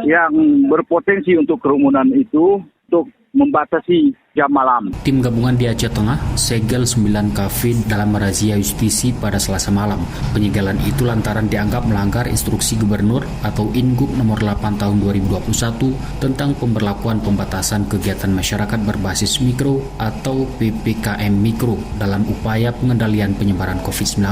yang berpotensi untuk kerumunan itu untuk membatasi jam malam. Tim gabungan di Aceh Tengah segel 9 kafe dalam razia justisi pada Selasa malam. Penyegelan itu lantaran dianggap melanggar instruksi gubernur atau Ingup nomor 8 tahun 2021 tentang pemberlakuan pembatasan kegiatan masyarakat berbasis mikro atau PPKM Mikro dalam upaya pengendalian penyebaran COVID-19.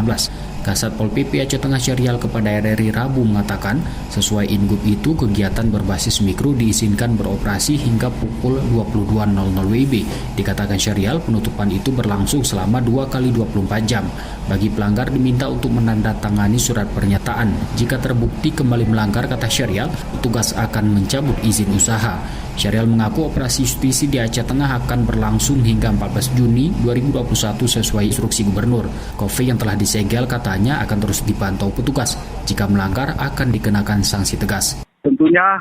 Kasat Pol PP Aceh Tengah Syarial kepada RRI Rabu mengatakan, sesuai Ingup itu kegiatan berbasis mikro diizinkan beroperasi hingga pukul 22.00 WIB. Dikatakan Syarial, penutupan itu berlangsung selama 2 kali 24 jam. Bagi pelanggar diminta untuk menandatangani surat pernyataan. Jika terbukti kembali melanggar, kata Syarial, petugas akan mencabut izin usaha. Syarial mengaku operasi justisi di Aceh Tengah akan berlangsung hingga 14 Juni 2021 sesuai instruksi gubernur. Kafe yang telah disegel katanya akan terus dipantau petugas. Jika melanggar akan dikenakan sanksi tegas. Tentunya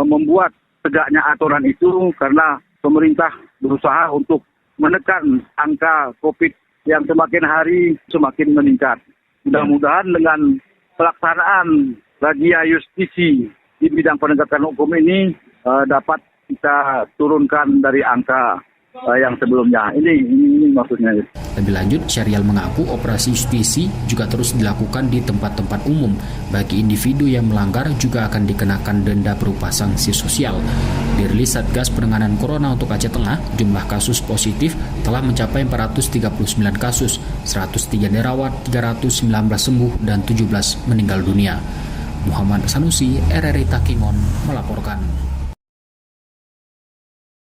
membuat tegaknya aturan itu karena pemerintah berusaha untuk menekan angka COVID yang semakin hari semakin meningkat. Mudah-mudahan dengan pelaksanaan razia justisi di bidang penegakan hukum ini dapat kita turunkan dari angka yang sebelumnya. Ini maksudnya. Lebih lanjut, Syarial mengaku operasi justisi juga terus dilakukan di tempat-tempat umum. Bagi individu yang melanggar juga akan dikenakan denda berupa sanksi sosial. Dirilis Satgas Penanganan Corona untuk Aceh Tengah, jumlah kasus positif telah mencapai 439 kasus, 103 dirawat, 319 sembuh, dan 17 meninggal dunia. Muhammad Sanusi, RRI Takengon, melaporkan.